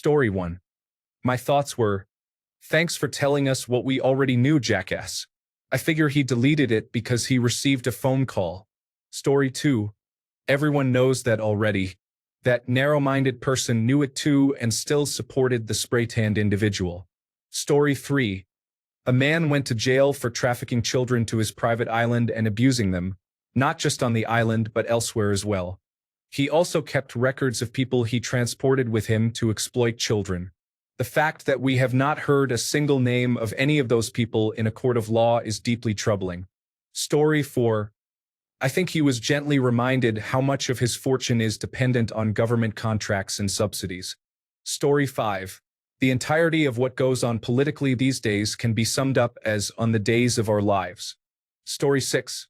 Story 1. My thoughts were, thanks for telling us what we already knew, jackass. I figure he deleted it because he received a phone call. Story 2. Everyone knows that already. That narrow-minded person knew it too and still supported the spray-tanned individual. Story 3. A man went to jail for trafficking children to his private island and abusing them, not just on the island but elsewhere as well. He also kept records of people he transported with him to exploit children. The fact that we have not heard a single name of any of those people in a court of law is deeply troubling. Story 4. I think he was gently reminded how much of his fortune is dependent on government contracts and subsidies. Story 5. The entirety of what goes on politically these days can be summed up as on the days of our lives. Story 6.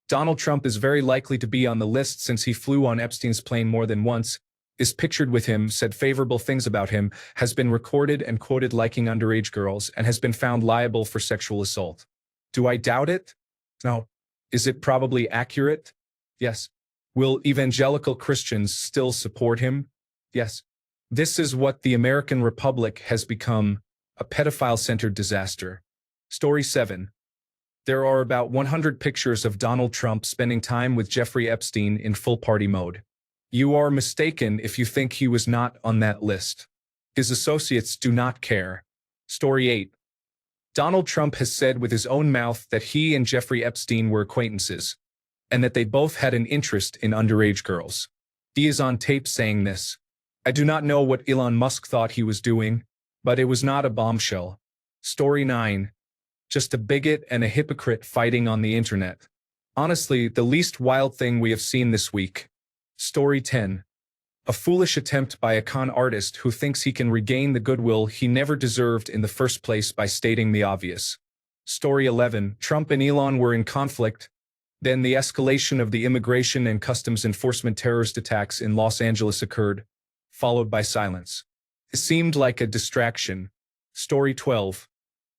Donald Trump is very likely to be on the list since he flew on Epstein's plane more than once, is pictured with him, said favorable things about him, has been recorded and quoted liking underage girls, and has been found liable for sexual assault. Do I doubt it? No. Is it probably accurate? Yes. Will evangelical Christians still support him? Yes. This is what the American Republic has become, a pedophile-centered disaster. Story 7. There are about 100 pictures of Donald Trump spending time with Jeffrey Epstein in full party mode. You are mistaken if you think he was not on that list. His associates do not care. Story 8. Donald Trump has said with his own mouth that he and Jeffrey Epstein were acquaintances, and that they both had an interest in underage girls. He is on tape saying this. I do not know what Elon Musk thought he was doing, but it was not a bombshell. Story 9. Just a bigot and a hypocrite fighting on the internet. Honestly, the least wild thing we have seen this week. Story 10. A foolish attempt by a con artist who thinks he can regain the goodwill he never deserved in the first place by stating the obvious. Story 11. Trump and Elon were in conflict. Then the escalation of the immigration and customs enforcement terrorist attacks in Los Angeles occurred, followed by silence. It seemed like a distraction. Story 12.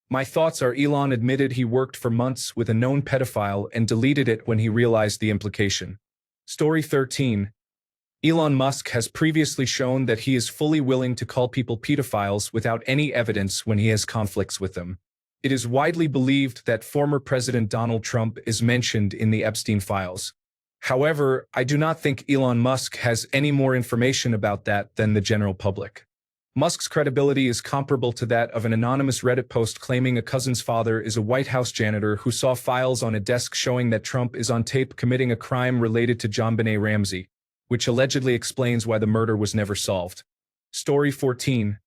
My thoughts are Elon admitted he worked for months with a known pedophile and deleted it when he realized the implication. Story 13. Elon Musk has previously shown that he is fully willing to call people pedophiles without any evidence when he has conflicts with them. It is widely believed that former President Donald Trump is mentioned in the Epstein files. However, I do not think Elon Musk has any more information about that than the general public. Musk's credibility is comparable to that of an anonymous Reddit post claiming a cousin's father is a White House janitor who saw files on a desk showing that Trump is on tape committing a crime related to JonBenet Ramsey, which allegedly explains why the murder was never solved. Story 14.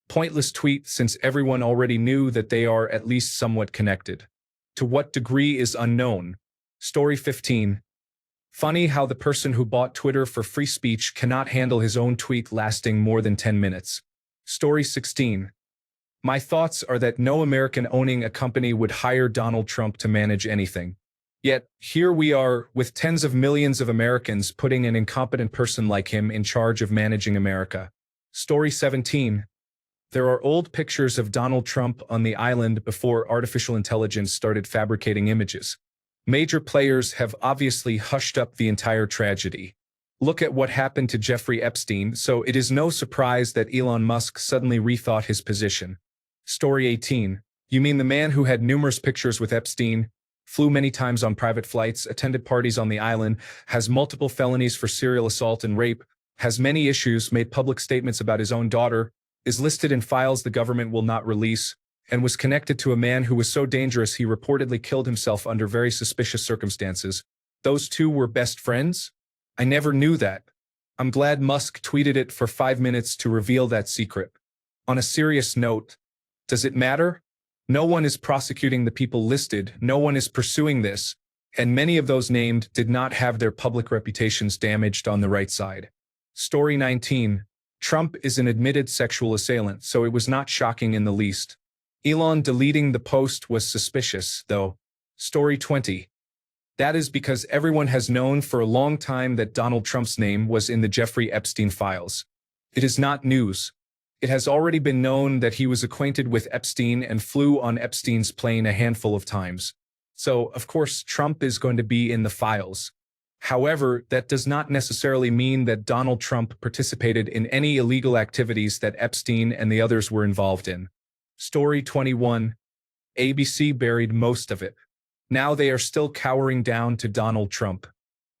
Pointless tweet since everyone already knew that they are at least somewhat connected. To what degree is unknown. Story 15. Funny how the person who bought Twitter for free speech cannot handle his own tweet lasting more than 10 minutes. Story 16. My thoughts are that no American owning a company would hire Donald Trump to manage anything. Yet, here we are, with tens of millions of Americans putting an incompetent person like him in charge of managing America. Story 17. There are old pictures of Donald Trump on the island before artificial intelligence started fabricating images. Major players have obviously hushed up the entire tragedy. Look at what happened to Jeffrey Epstein, so it is no surprise that Elon Musk suddenly rethought his position. Story 18. You mean the man who had numerous pictures with Epstein, flew many times on private flights, attended parties on the island, has multiple felonies for serial assault and rape, has many issues, made public statements about his own daughter, is listed in files the government will not release, and was connected to a man who was so dangerous he reportedly killed himself under very suspicious circumstances. Those two were best friends? I never knew that. I'm glad Musk tweeted it for 5 minutes to reveal that secret. On a serious note, does it matter? No one is prosecuting the people listed, no one is pursuing this, and many of those named did not have their public reputations damaged on the right side. Story 19. Trump is an admitted sexual assailant, so it was not shocking in the least. Elon deleting the post was suspicious, though. Story 20. That is because everyone has known for a long time that Donald Trump's name was in the Jeffrey Epstein files. It is not news. It has already been known that he was acquainted with Epstein and flew on Epstein's plane a handful of times. So, of course, Trump is going to be in the files. However, that does not necessarily mean that Donald Trump participated in any illegal activities that Epstein and the others were involved in. Story 21. ABC buried most of it. Now they are still cowering down to Donald Trump.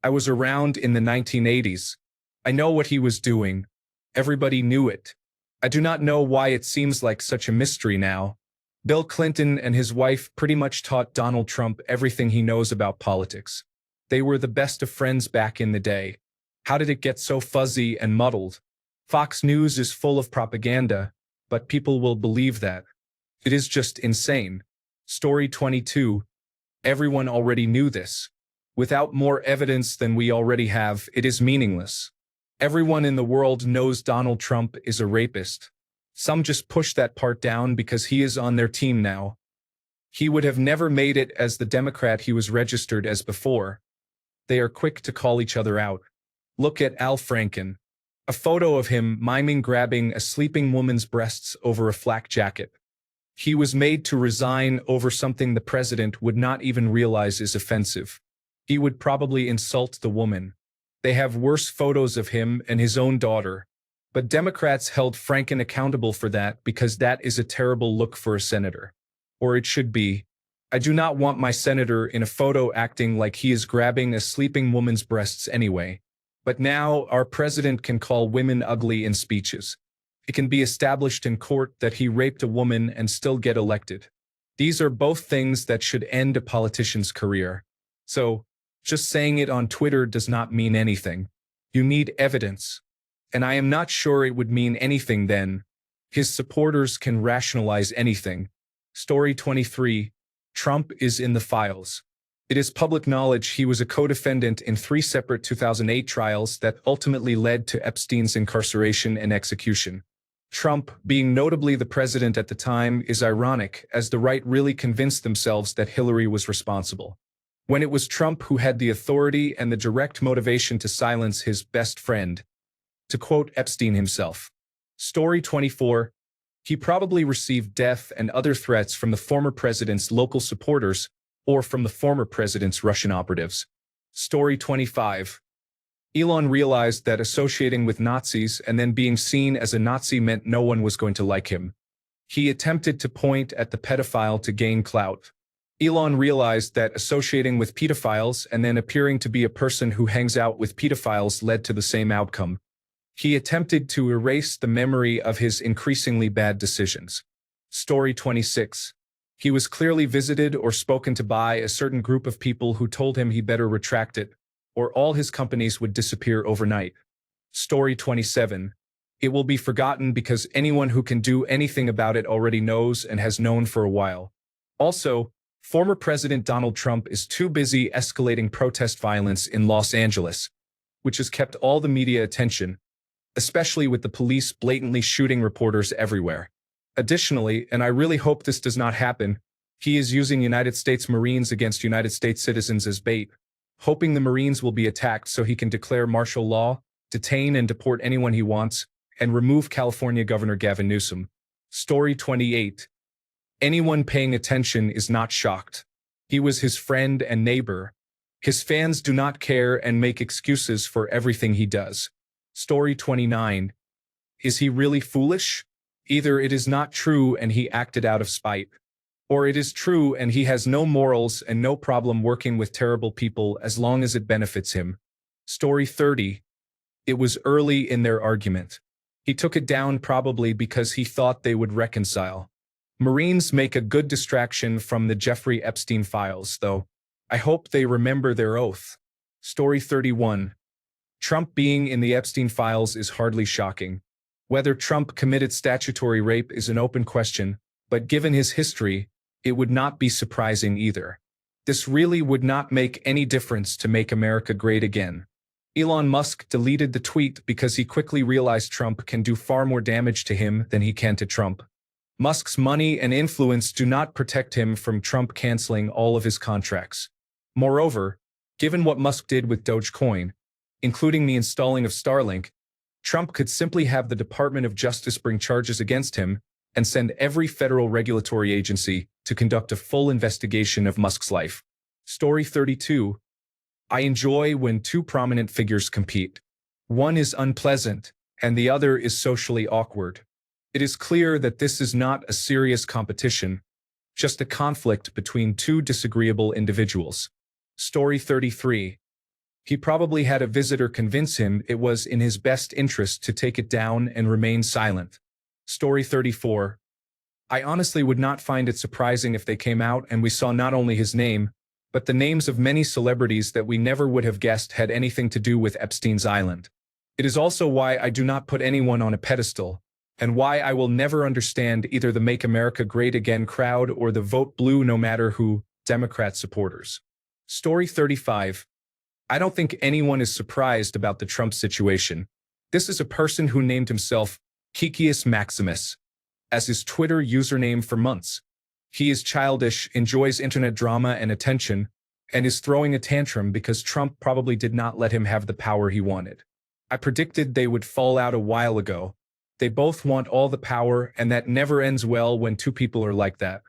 I was around in the 1980s. I know what he was doing. Everybody knew it. I do not know why it seems like such a mystery now. Bill Clinton and his wife pretty much taught Donald Trump everything he knows about politics. They were the best of friends back in the day. How did it get so fuzzy and muddled? Fox News is full of propaganda, but people will believe that. It is just insane. Story 22. Everyone already knew this. Without more evidence than we already have, it is meaningless. Everyone in the world knows Donald Trump is a rapist. Some just push that part down because he is on their team now. He would have never made it as the Democrat he was registered as before. They are quick to call each other out. Look at Al Franken. A photo of him miming grabbing a sleeping woman's breasts over a flak jacket. He was made to resign over something the president would not even realize is offensive. He would probably insult the woman. They have worse photos of him and his own daughter. But Democrats held Franken accountable for that because that is a terrible look for a senator. Or it should be. I do not want my senator in a photo acting like he is grabbing a sleeping woman's breasts anyway. But now our president can call women ugly in speeches. It can be established in court that he raped a woman and still get elected. These are both things that should end a politician's career. So, just saying it on Twitter does not mean anything. You need evidence. And I am not sure it would mean anything then. His supporters can rationalize anything. Story 23. Trump is in the files. It is public knowledge he was a co-defendant in 3 separate 2008 trials that ultimately led to Epstein's incarceration and execution. Trump, being notably the president at the time, is ironic, as the right really convinced themselves that Hillary was responsible, when it was Trump who had the authority and the direct motivation to silence his best friend. To quote Epstein himself. Story 24. He probably received death and other threats from the former president's local supporters or from the former president's Russian operatives. Story 25. Elon realized that associating with Nazis and then being seen as a Nazi meant no one was going to like him. He attempted to point at the pedophile to gain clout. Elon realized that associating with pedophiles and then appearing to be a person who hangs out with pedophiles led to the same outcome. He attempted to erase the memory of his increasingly bad decisions. Story 26. He was clearly visited or spoken to by a certain group of people who told him he better retract it, or all his companies would disappear overnight. Story 27. It will be forgotten because anyone who can do anything about it already knows and has known for a while. Also, former President Donald Trump is too busy escalating protest violence in Los Angeles, which has kept all the media attention, especially with the police blatantly shooting reporters everywhere. Additionally, and I really hope this does not happen, he is using United States Marines against United States citizens as bait, hoping the Marines will be attacked so he can declare martial law, detain and deport anyone he wants, and remove California Governor Gavin Newsom. Story 28. Anyone paying attention is not shocked. He was his friend and neighbor. His fans do not care and make excuses for everything he does. Story 29. Is he really foolish? Either it is not true and he acted out of spite, or it is true and he has no morals and no problem working with terrible people as long as it benefits him. Story 30. It was early in their argument. He took it down probably because he thought they would reconcile. Marines make a good distraction from the Jeffrey Epstein files, though. I hope they remember their oath. Story 31. Trump being in the Epstein files is hardly shocking. Whether Trump committed statutory rape is an open question, but given his history, it would not be surprising either. This really would not make any difference to make America great again. Elon Musk deleted the tweet because he quickly realized Trump can do far more damage to him than he can to Trump. Musk's money and influence do not protect him from Trump canceling all of his contracts. Moreover, given what Musk did with Dogecoin, including the installing of Starlink, Trump could simply have the Department of Justice bring charges against him and send every federal regulatory agency to conduct a full investigation of Musk's life. Story 32. I enjoy when two prominent figures compete. One is unpleasant, and the other is socially awkward. It is clear that this is not a serious competition, just a conflict between two disagreeable individuals. Story 33. He probably had a visitor convince him it was in his best interest to take it down and remain silent. Story 34. I honestly would not find it surprising if they came out and we saw not only his name, but the names of many celebrities that we never would have guessed had anything to do with Epstein's island. It is also why I do not put anyone on a pedestal, and why I will never understand either the Make America Great Again crowd or the Vote Blue no matter who Democrat supporters. Story 35. I don't think anyone is surprised about the Trump situation. This is a person who named himself Kikius Maximus as his Twitter username for months. He is childish, enjoys internet drama and attention, and is throwing a tantrum because Trump probably did not let him have the power he wanted. I predicted they would fall out a while ago. They both want all the power, and that never ends well when two people are like that.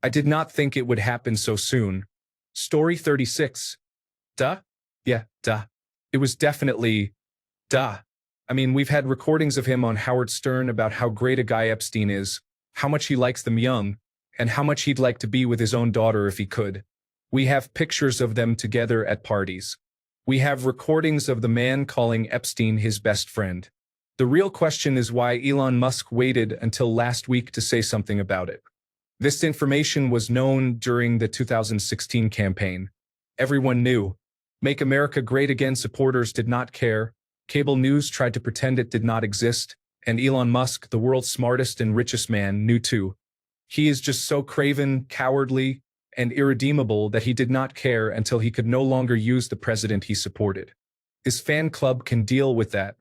I did not think it would happen so soon. Story 36. Duh? Yeah, duh. It was definitely duh. I mean, we've had recordings of him on Howard Stern about how great a guy Epstein is, how much he likes them young, and how much he'd like to be with his own daughter if he could. We have pictures of them together at parties. We have recordings of the man calling Epstein his best friend. The real question is why Elon Musk waited until last week to say something about it. This information was known during the 2016 campaign. Everyone knew. Make America Great Again supporters did not care. Cable news tried to pretend it did not exist, and Elon Musk, the world's smartest and richest man, knew too. He is just so craven, cowardly, and irredeemable that he did not care until he could no longer use the president he supported. His fan club can deal with that.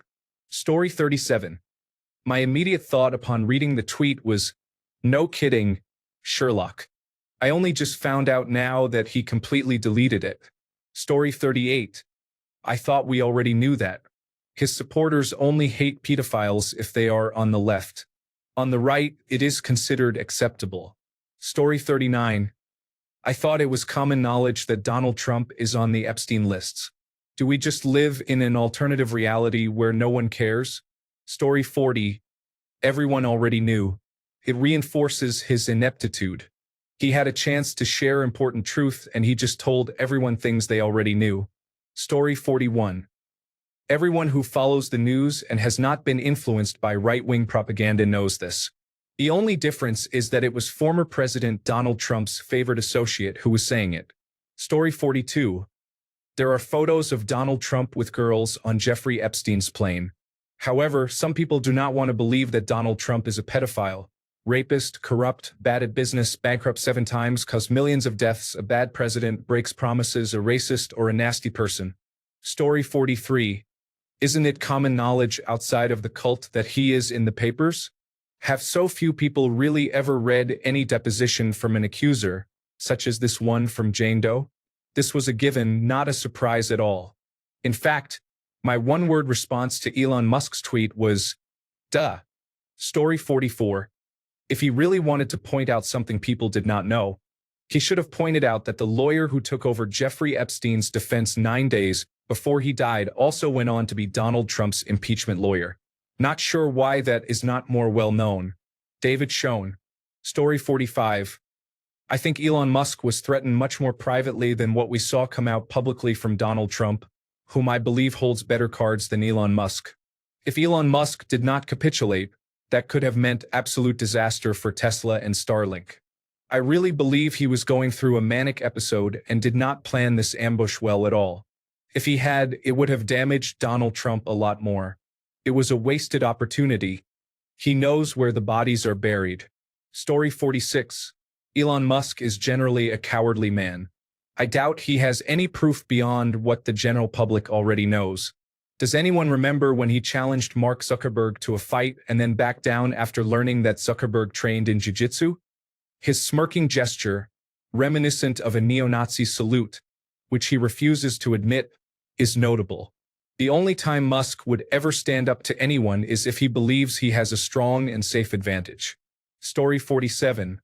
Story 37. My immediate thought upon reading the tweet was, no kidding, Sherlock. I only just found out now that he completely deleted it. Story 38. I thought we already knew that. His supporters only hate pedophiles if they are on the left. On the right, it is considered acceptable. Story 39. I thought it was common knowledge that Donald Trump is on the Epstein lists. Do we just live in an alternative reality where no one cares? Story 40. Everyone already knew. It reinforces his ineptitude. He had a chance to share important truth and he just told everyone things they already knew. Story 41. Everyone who follows the news and has not been influenced by right-wing propaganda knows this. The only difference is that it was former President Donald Trump's favorite associate who was saying it. Story 42. There are photos of Donald Trump with girls on Jeffrey Epstein's plane. However, some people do not want to believe that Donald Trump is a pedophile, rapist, corrupt, bad at business, bankrupt 7 times, caused millions of deaths, a bad president, breaks promises, a racist, or a nasty person. Story 43. Isn't it common knowledge outside of the cult that he is in the papers? Have so few people really ever read any deposition from an accuser, such as this one from Jane Doe? This was a given, not a surprise at all. In fact, my one-word response to Elon Musk's tweet was, duh. Story 44. If he really wanted to point out something people did not know, he should have pointed out that the lawyer who took over Jeffrey Epstein's defense 9 days before he died also went on to be Donald Trump's impeachment lawyer. Not sure why that is not more well known. David Schoen. Story 45. I think Elon Musk was threatened much more privately than what we saw come out publicly from Donald Trump, whom I believe holds better cards than Elon Musk. If Elon Musk did not capitulate, that could have meant absolute disaster for Tesla and Starlink. I really believe he was going through a manic episode and did not plan this ambush well at all. If he had, it would have damaged Donald Trump a lot more. It was a wasted opportunity. He knows where the bodies are buried. Story 46. Elon Musk is generally a cowardly man. I doubt he has any proof beyond what the general public already knows. Does anyone remember when he challenged Mark Zuckerberg to a fight and then backed down after learning that Zuckerberg trained in jiu-jitsu? His smirking gesture, reminiscent of a neo-Nazi salute, which he refuses to admit, is notable. The only time Musk would ever stand up to anyone is if he believes he has a strong and safe advantage. Story 47.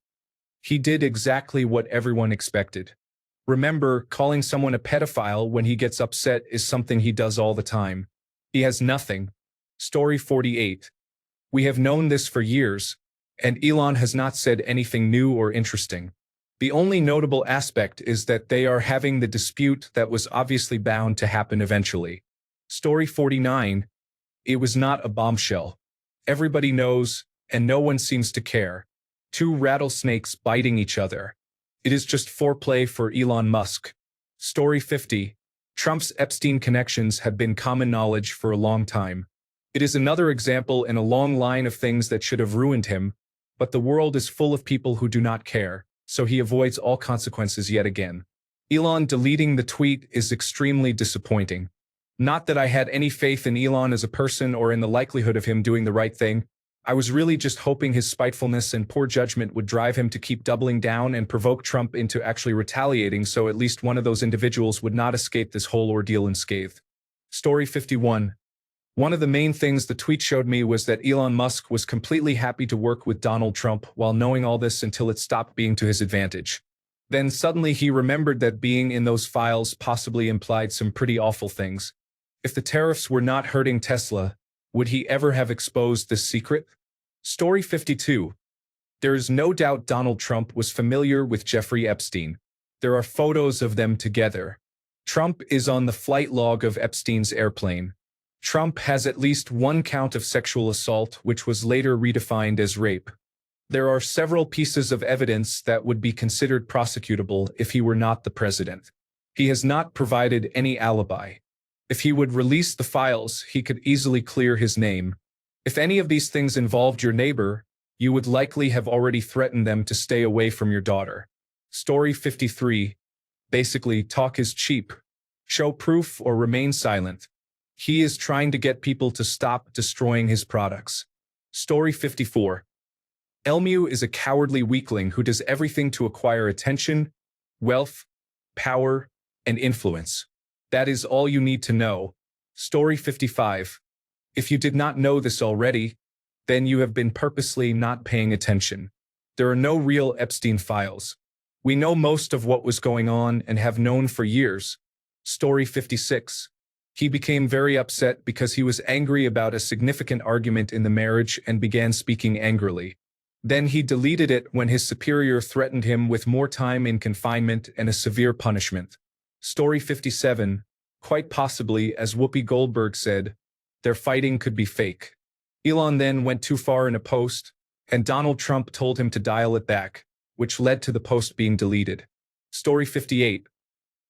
He did exactly what everyone expected. Remember, calling someone a pedophile when he gets upset is something he does all the time. He has nothing. Story 48. We have known this for years, and Elon has not said anything new or interesting. The only notable aspect is that they are having the dispute that was obviously bound to happen eventually. Story 49. It was not a bombshell. Everybody knows, and no one seems to care. Two rattlesnakes biting each other. It is just foreplay for Elon Musk. Story 50. Trump's Epstein connections have been common knowledge for a long time. It is another example in a long line of things that should have ruined him, but the world is full of people who do not care, so he avoids all consequences yet again. Elon deleting the tweet is extremely disappointing. Not that I had any faith in Elon as a person or in the likelihood of him doing the right thing. I was really just hoping his spitefulness and poor judgment would drive him to keep doubling down and provoke Trump into actually retaliating, so at least one of those individuals would not escape this whole ordeal unscathed. Story 51. One of the main things the tweet showed me was that Elon Musk was completely happy to work with Donald Trump while knowing all this until it stopped being to his advantage. Then suddenly he remembered that being in those files possibly implied some pretty awful things. If the tariffs were not hurting Tesla, would he ever have exposed this secret? Story 52. There is no doubt Donald Trump was familiar with Jeffrey Epstein. There are photos of them together. Trump is on the flight log of Epstein's airplane. Trump has at least one count of sexual assault, which was later redefined as rape. There are several pieces of evidence that would be considered prosecutable if he were not the president. He has not provided any alibi. If he would release the files, he could easily clear his name. If any of these things involved your neighbor, you would likely have already threatened them to stay away from your daughter. Story 53. Basically, talk is cheap. Show proof or remain silent. He is trying to get people to stop destroying his products. Story 54. Elmu is a cowardly weakling who does everything to acquire attention, wealth, power, and influence. That is all you need to know. Story 55. If you did not know this already, then you have been purposely not paying attention. There are no real Epstein files. We know most of what was going on and have known for years. Story 56. He became very upset because he was angry about a significant argument in the marriage and began speaking angrily. Then he deleted it when his superior threatened him with more time in confinement and a severe punishment. Story 57. Quite possibly, as Whoopi Goldberg said, their fighting could be fake. Elon then went too far in a post, and Donald Trump told him to dial it back, which led to the post being deleted. Story 58.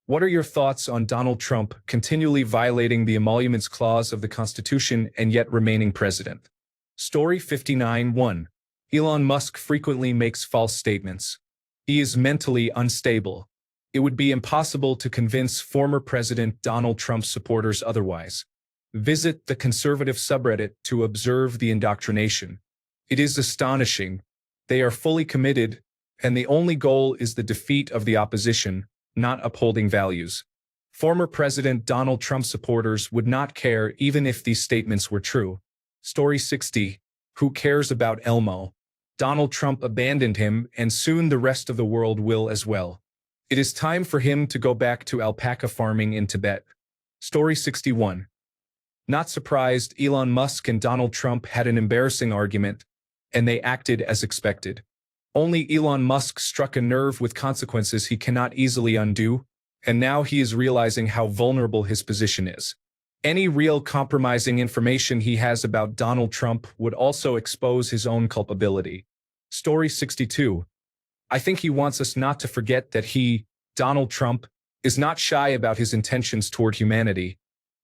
What are your thoughts on Donald Trump continually violating the emoluments clause of the Constitution and yet remaining president? Story 59-1. Elon Musk frequently makes false statements. He is mentally unstable. It would be impossible to convince former President Donald Trump's supporters otherwise. Visit the conservative subreddit to observe the indoctrination. It is astonishing. They are fully committed, and the only goal is the defeat of the opposition, not upholding values. Former President Donald Trump supporters would not care even if these statements were true. Story 60. Who cares about Elmo? Donald Trump abandoned him, and soon the rest of the world will as well. It is time for him to go back to alpaca farming in Tibet. Story 61. Not surprised, Elon Musk and Donald Trump had an embarrassing argument, and they acted as expected. Only Elon Musk struck a nerve with consequences he cannot easily undo, and now he is realizing how vulnerable his position is. Any real compromising information he has about Donald Trump would also expose his own culpability. Story 62. I think he wants us not to forget that he, Donald Trump, is not shy about his intentions toward humanity,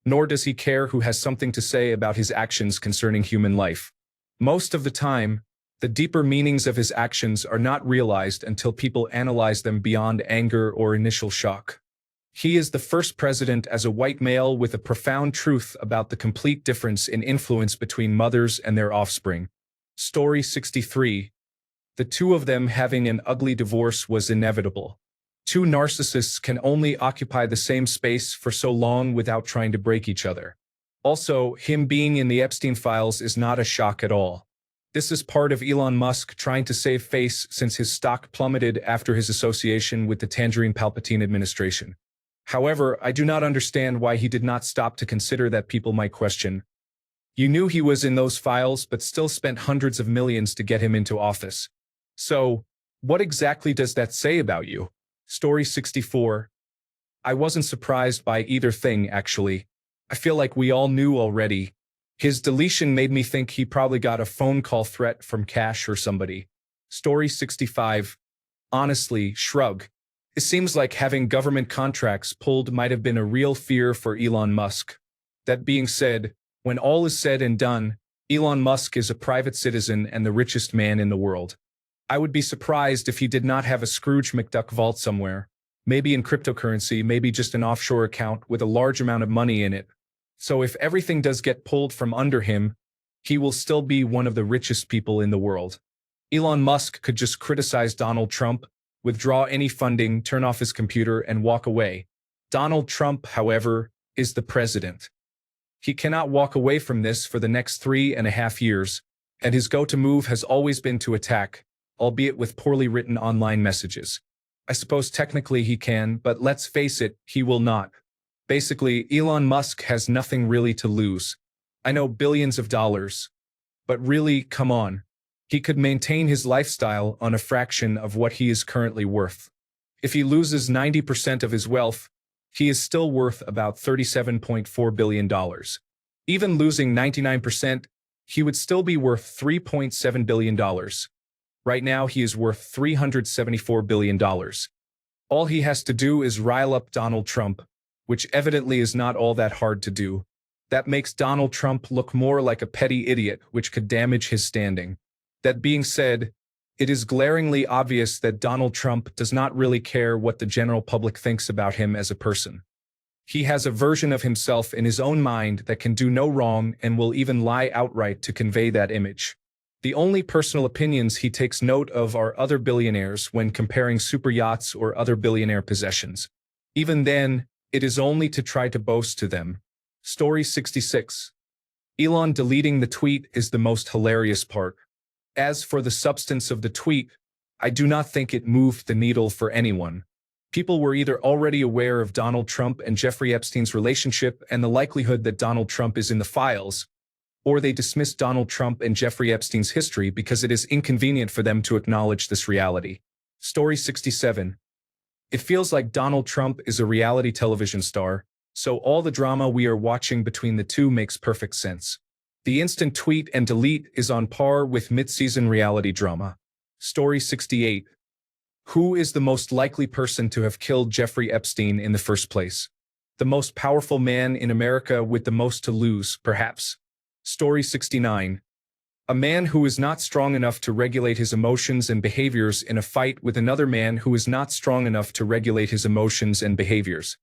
nor does he care who has something to say about his actions concerning human life. Most of the time, the deeper meanings of his actions are not realized until people analyze them beyond anger or initial shock. He is the first president as a white male with a profound truth about the complete difference in influence between mothers and their offspring. Story 63. The two of them having an ugly divorce was inevitable. Two narcissists can only occupy the same space for so long without trying to break each other. Also, him being in the Epstein files is not a shock at all. This is part of Elon Musk trying to save face since his stock plummeted after his association with the Tangerine Palpatine administration. However, I do not understand why he did not stop to consider that people might question. You knew he was in those files but still spent hundreds of millions to get him into office. So, what exactly does that say about you? Story 64. I wasn't surprised by either thing, actually. I feel like we all knew already. His deletion made me think he probably got a phone call threat from Cash or somebody. Story 65. Honestly, shrug. It seems like having government contracts pulled might have been a real fear for Elon Musk. That being said, when all is said and done, Elon Musk is a private citizen and the richest man in the world. I would be surprised if he did not have a Scrooge McDuck vault somewhere, maybe in cryptocurrency, maybe just an offshore account with a large amount of money in it. So if everything does get pulled from under him, he will still be one of the richest people in the world. Elon Musk could just criticize Donald Trump, withdraw any funding, turn off his computer, and walk away. Donald Trump, however, is the president. He cannot walk away from this for the next 3.5 years, and his go-to move has always been to attack, albeit with poorly written online messages. I suppose technically he can, but let's face it, he will not. Basically, Elon Musk has nothing really to lose. I know billions of dollars. But really, come on. He could maintain his lifestyle on a fraction of what he is currently worth. If he loses 90% of his wealth, he is still worth about $37.4 billion. Even losing 99%, he would still be worth $3.7 billion. Right now, he is worth $374 billion. All he has to do is rile up Donald Trump, which evidently is not all that hard to do. That makes Donald Trump look more like a petty idiot, which could damage his standing. That being said, it is glaringly obvious that Donald Trump does not really care what the general public thinks about him as a person. He has a version of himself in his own mind that can do no wrong and will even lie outright to convey that image. The only personal opinions he takes note of are other billionaires when comparing super yachts or other billionaire possessions. Even then, it is only to try to boast to them. Story 66. Elon deleting the tweet is the most hilarious part. As for the substance of the tweet, I do not think it moved the needle for anyone. People were either already aware of Donald Trump and Jeffrey Epstein's relationship and the likelihood that Donald Trump is in the files, or they dismissed Donald Trump and Jeffrey Epstein's history because it is inconvenient for them to acknowledge this reality. Story 67. It feels like Donald Trump is a reality television star, so all the drama we are watching between the two makes perfect sense. The instant tweet and delete is on par with mid-season reality drama. Story 68. Who is the most likely person to have killed Jeffrey Epstein in the first place? The most powerful man in America with the most to lose, perhaps. Story 69. A man who is not strong enough to regulate his emotions and behaviors in a fight with another man who is not strong enough to regulate his emotions and behaviors.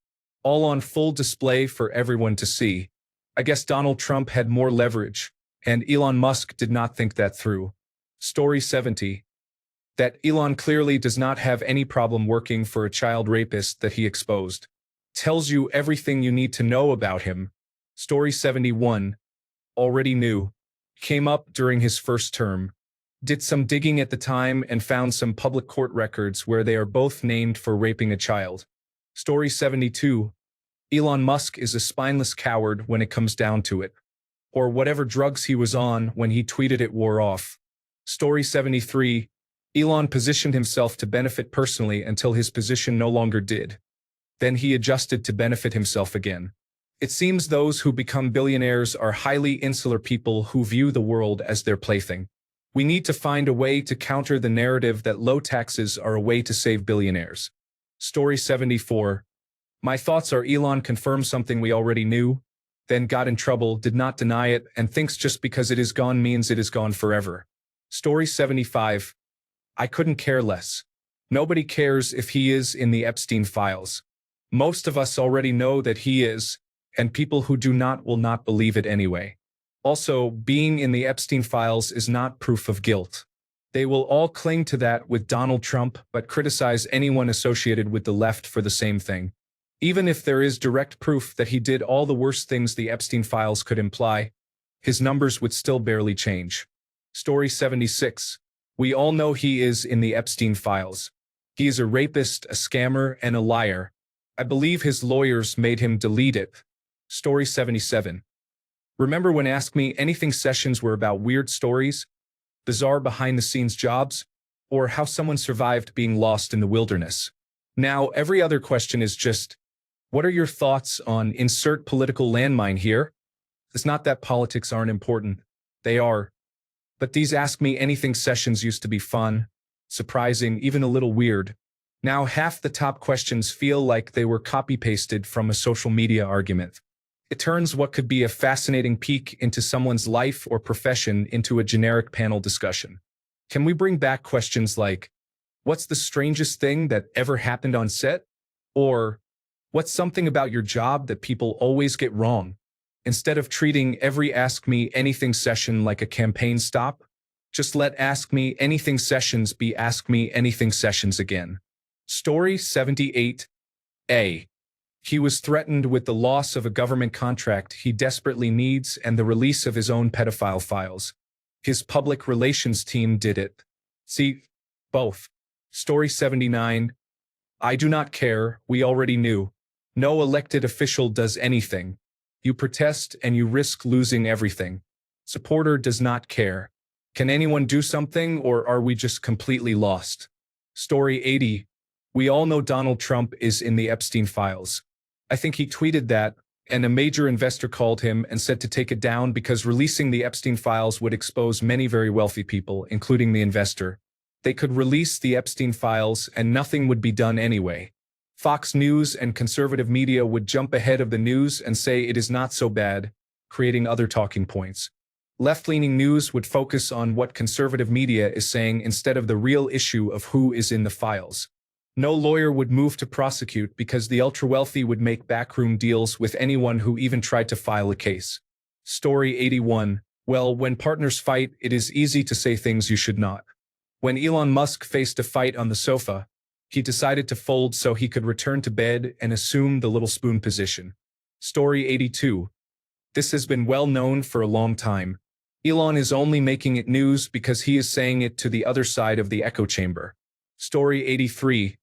All on full display for everyone to see. I guess Donald Trump had more leverage, and Elon Musk did not think that through. Story 70. That Elon clearly does not have any problem working for a child rapist that he exposed. Tells you everything you need to know about him. Story 71. Already knew. Came up during his first term. Did some digging at the time and found some public court records where they are both named for raping a child. Story 72. Elon Musk is a spineless coward when it comes down to it. Or whatever drugs he was on when he tweeted it wore off. Story 73. Elon positioned himself to benefit personally until his position no longer did. Then he adjusted to benefit himself again. It seems those who become billionaires are highly insular people who view the world as their plaything. We need to find a way to counter the narrative that low taxes are a way to save billionaires. Story 74. My thoughts are Elon confirmed something we already knew, then got in trouble, did not deny it, and thinks just because it is gone means it is gone forever. Story 75. I couldn't care less. Nobody cares if he is in the Epstein files. Most of us already know that he is, and people who do not will not believe it anyway. Also, being in the Epstein files is not proof of guilt. They will all cling to that with Donald Trump, but criticize anyone associated with the left for the same thing. Even if there is direct proof that he did all the worst things the Epstein files could imply, his numbers would still barely change. Story 76. We all know he is in the Epstein files. He is a rapist, a scammer, and a liar. I believe his lawyers made him delete it. Story 77. Remember when Ask Me Anything sessions were about weird stories, bizarre behind-the-scenes jobs, or how someone survived being lost in the wilderness? Now, every other question is just, what are your thoughts on insert political landmine here? It's not that politics aren't important. They are. But these Ask Me Anything sessions used to be fun, surprising, even a little weird. Now half the top questions feel like they were copy-pasted from a social media argument. It turns what could be a fascinating peek into someone's life or profession into a generic panel discussion. Can we bring back questions like, what's the strangest thing that ever happened on set? Or, what's something about your job that people always get wrong? Instead of treating every Ask Me Anything session like a campaign stop, just let Ask Me Anything sessions be Ask Me Anything sessions again. Story 78A. He was threatened with the loss of a government contract he desperately needs and the release of his own pedophile files. His public relations team did it. See, both. Story 79. I do not care, we already knew. No elected official does anything. You protest and you risk losing everything. Supporter does not care. Can anyone do something, or are we just completely lost? Story 80. We all know Donald Trump is in the Epstein files. I think he tweeted that, and a major investor called him and said to take it down because releasing the Epstein files would expose many very wealthy people, including the investor. They could release the Epstein files and nothing would be done anyway. Fox News and conservative media would jump ahead of the news and say it is not so bad, creating other talking points. Left-leaning news would focus on what conservative media is saying instead of the real issue of who is in the files. No lawyer would move to prosecute because the ultra-wealthy would make backroom deals with anyone who even tried to file a case. Story 81. Well, when partners fight, it is easy to say things you should not. When Elon Musk faced a fight on the sofa, he decided to fold so he could return to bed and assume the little spoon position. Story 82. This has been well known for a long time. Elon is only making it news because he is saying it to the other side of the echo chamber. Story 83.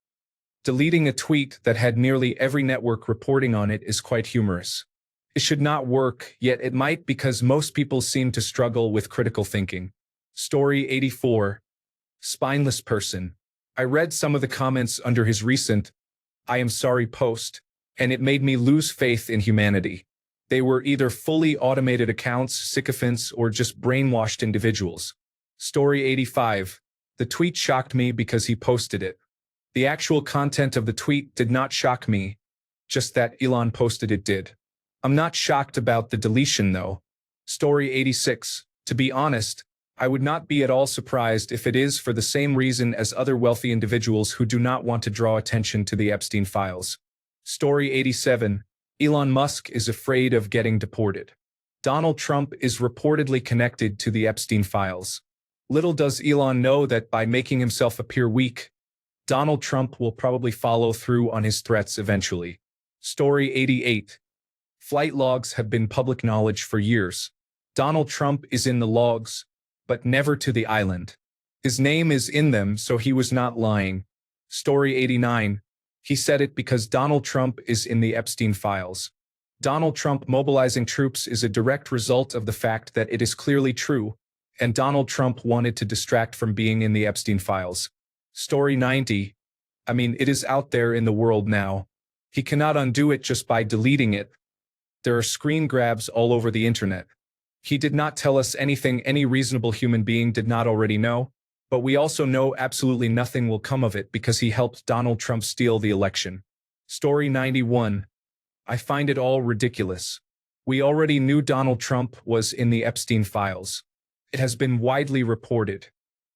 Deleting a tweet that had nearly every network reporting on it is quite humorous. It should not work, yet it might because most people seem to struggle with critical thinking. Story 84. Spineless person. I read some of the comments under his recent "I am sorry" post, and it made me lose faith in humanity. They were either fully automated accounts, sycophants, or just brainwashed individuals. Story 85. The tweet shocked me because he posted it. The actual content of the tweet did not shock me, just that Elon posted it did. I'm not shocked about the deletion though. Story 86. To be honest, I would not be at all surprised if it is for the same reason as other wealthy individuals who do not want to draw attention to the Epstein files. Story 87. Elon Musk is afraid of getting deported. Donald Trump is reportedly connected to the Epstein files. Little does Elon know that by making himself appear weak, Donald Trump will probably follow through on his threats eventually. Story 88. Flight logs have been public knowledge for years. Donald Trump is in the logs, but never to the island. His name is in them, so he was not lying. Story 89. He said it because Donald Trump is in the Epstein files. Donald Trump mobilizing troops is a direct result of the fact that it is clearly true, and Donald Trump wanted to distract from being in the Epstein files. Story 90. I mean, it is out there in the world now. He cannot undo it just by deleting it. There are screen grabs all over the internet. He did not tell us anything any reasonable human being did not already know, but we also know absolutely nothing will come of it because he helped Donald Trump steal the election. Story 91. I find it all ridiculous. We already knew Donald Trump was in the Epstein files. It has been widely reported.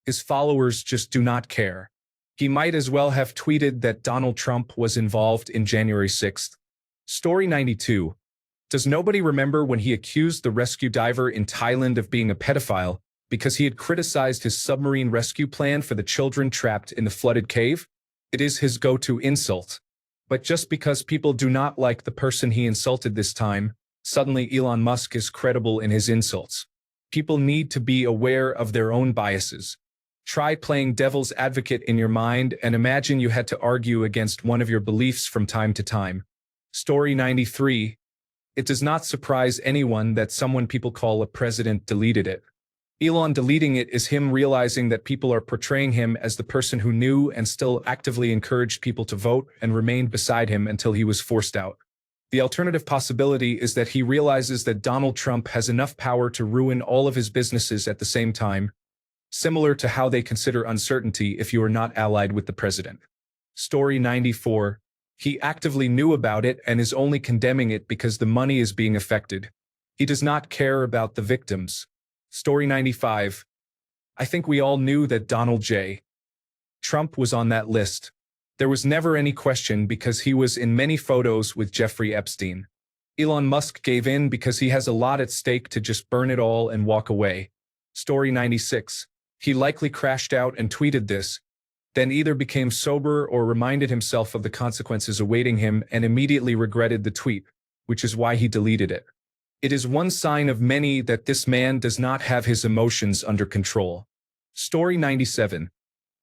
His followers just do not care. He might as well have tweeted that Donald Trump was involved in January 6th. Story 92. Does nobody remember when he accused the rescue diver in Thailand of being a pedophile because he had criticized his submarine rescue plan for the children trapped in the flooded cave? It is his go-to insult. But just because people do not like the person he insulted this time, suddenly Elon Musk is credible in his insults. People need to be aware of their own biases. Try playing devil's advocate in your mind and imagine you had to argue against one of your beliefs from time to time. Story 93. It does not surprise anyone that someone people call a president deleted it. Elon deleting it is him realizing that people are portraying him as the person who knew and still actively encouraged people to vote and remained beside him until he was forced out. The alternative possibility is that he realizes that Donald Trump has enough power to ruin all of his businesses at the same time, similar to how they consider uncertainty if you are not allied with the president. Story 94. He actively knew about it and is only condemning it because the money is being affected. He does not care about the victims. Story 95. I think we all knew that Donald J. Trump was on that list. There was never any question because he was in many photos with Jeffrey Epstein. Elon Musk gave in because he has a lot at stake to just burn it all and walk away. Story 96. He likely crashed out and tweeted this, then either became sober or reminded himself of the consequences awaiting him and immediately regretted the tweet, which is why he deleted it. It is one sign of many that this man does not have his emotions under control. Story 97.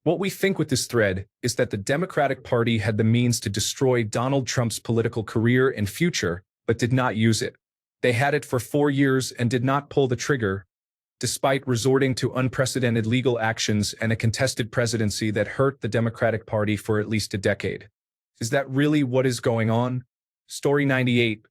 What we think with this thread is that the Democratic Party had the means to destroy Donald Trump's political career and future, but did not use it. They had it for 4 years and did not pull the trigger, despite resorting to unprecedented legal actions and a contested presidency that hurt the Democratic Party for at least a decade. Is that really what is going on? Story 98.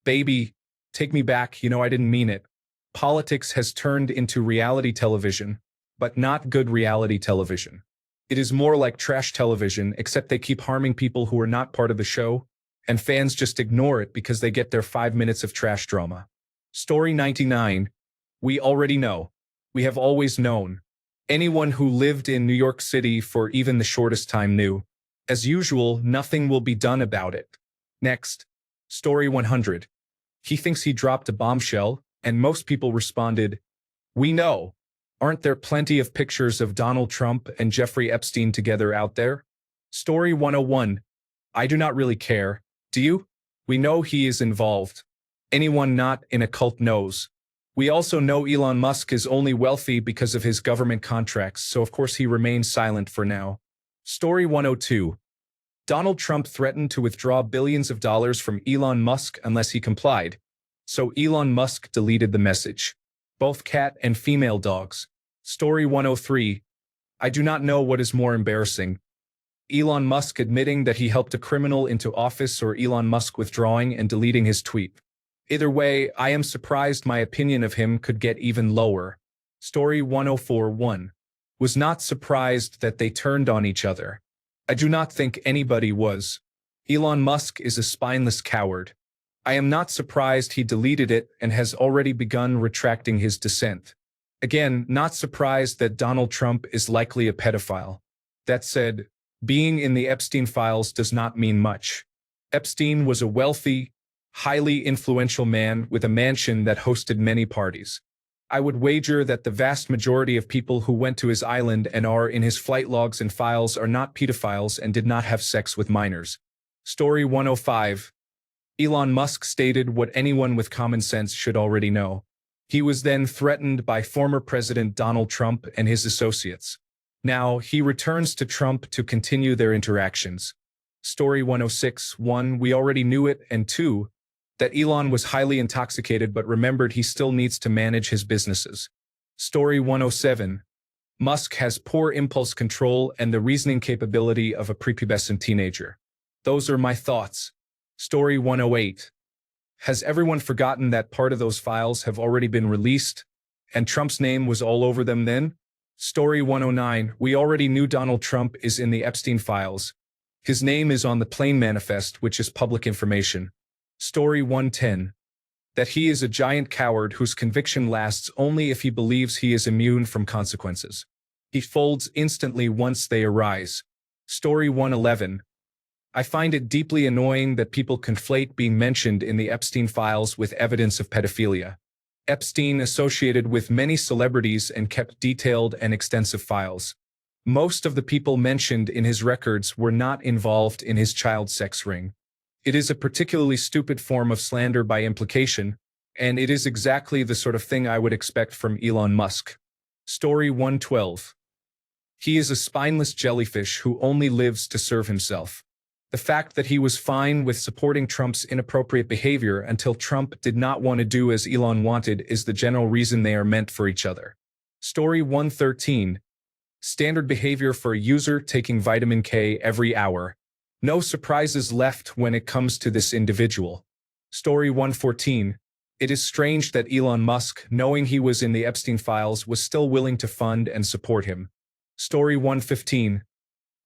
Baby, take me back, I didn't mean it. Politics has turned into reality television, but not good reality television. It is more like trash television, except they keep harming people who are not part of the show, and fans just ignore it because they get their 5 minutes of trash drama. Story 99. We already know. We have always known. Anyone who lived in New York City for even the shortest time knew. As usual, nothing will be done about it. Next. Story 100. He thinks he dropped a bombshell, and most people responded, "We know. Aren't there plenty of pictures of Donald Trump and Jeffrey Epstein together out there?" Story 101. I do not really care. Do you? We know he is involved. Anyone not in a cult knows. We also know Elon Musk is only wealthy because of his government contracts, so of course he remains silent for now. Story 102. Donald Trump threatened to withdraw billions of dollars from Elon Musk unless he complied. So Elon Musk deleted the message. Both cat and female dogs. Story 103. I do not know what is more embarrassing. Elon Musk admitting that he helped a criminal into office or Elon Musk withdrawing and deleting his tweet. Either way, I am surprised my opinion of him could get even lower. Story 104.1. Was not surprised that they turned on each other. I do not think anybody was. Elon Musk is a spineless coward. I am not surprised he deleted it and has already begun retracting his dissent. Again, not surprised that Donald Trump is likely a pedophile. That said, being in the Epstein files does not mean much. Epstein was a wealthy, highly influential man with a mansion that hosted many parties. I would wager that the vast majority of people who went to his island and are in his flight logs and files are not pedophiles and did not have sex with minors. Story 105. Elon Musk stated what anyone with common sense should already know. He was then threatened by former President Donald Trump and his associates. Now, he returns to Trump to continue their interactions. Story 106. 1. We already knew it, and 2. That Elon was highly intoxicated but remembered he still needs to manage his businesses. Story 107. Musk has poor impulse control and the reasoning capability of a prepubescent teenager. Those are my thoughts. Story 108. Has everyone forgotten that part of those files have already been released, and Trump's name was all over them then? Story 109. We already knew Donald Trump is in the Epstein files. His name is on the plane manifest, which is public information. Story 110. That he is a giant coward whose conviction lasts only if he believes he is immune from consequences. He folds instantly once they arise. Story 111. I find it deeply annoying that people conflate being mentioned in the Epstein files with evidence of pedophilia. Epstein associated with many celebrities and kept detailed and extensive files. Most of the people mentioned in his records were not involved in his child sex ring. It is a particularly stupid form of slander by implication, And it is exactly the sort of thing I would expect from Elon Musk. Story 112. He is a spineless jellyfish who only lives to serve himself. The fact that he was fine with supporting Trump's inappropriate behavior until Trump did not want to do as Elon wanted is the general reason they are meant for each other. Story 113. Standard behavior for a user taking vitamin K every hour. No surprises left when it comes to this individual. Story 114. It is strange that Elon Musk, knowing he was in the Epstein files, was still willing to fund and support him. Story 115.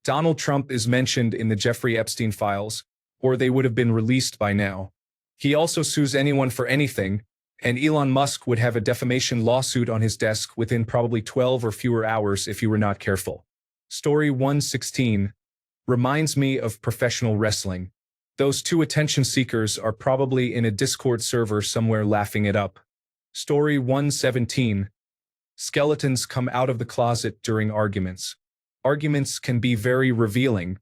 Donald Trump is mentioned in the Jeffrey Epstein files, or they would have been released by now. He also sues anyone for anything, and Elon Musk would have a defamation lawsuit on his desk within probably 12 or fewer hours if you were not careful. Story 116. Reminds me of professional wrestling. Those two attention seekers are probably in a Discord server somewhere laughing it up. Story 117. Skeletons come out of the closet during arguments. Arguments can be very revealing.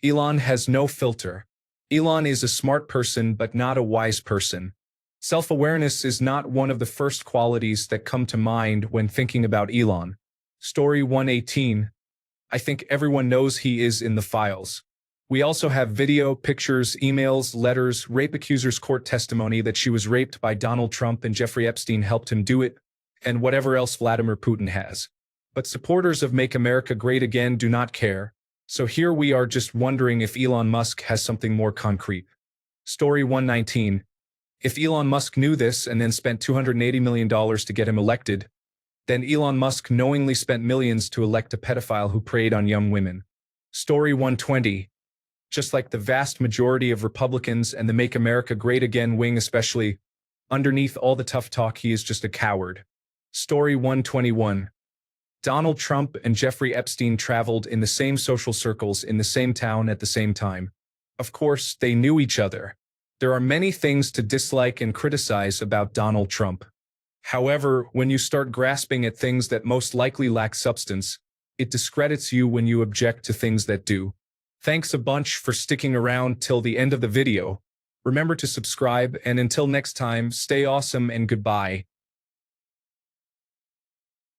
Elon has no filter. Elon is a smart person but not a wise person. Self-awareness is not one of the first qualities that come to mind when thinking about Elon. Story 118. I think everyone knows he is in the files. We also have video, pictures, emails, letters, rape accusers' court testimony that she was raped by Donald Trump and Jeffrey Epstein helped him do it, and whatever else Vladimir Putin has. But supporters of Make America Great Again do not care, so here we are just wondering if Elon Musk has something more concrete. Story 119. If Elon Musk knew this and then spent $280 million to get him elected, then Elon Musk knowingly spent millions to elect a pedophile who preyed on young women. Story 120. Just like the vast majority of Republicans and the Make America Great Again wing especially, underneath all the tough talk he is just a coward. Story 121. Donald Trump and Jeffrey Epstein traveled in the same social circles in the same town at the same time. Of course, they knew each other. There are many things to dislike and criticize about Donald Trump. However, when you start grasping at things that most likely lack substance, it discredits you when you object to things that do. Thanks a bunch for sticking around till the end of the video. Remember to subscribe, and until next time, stay awesome and goodbye.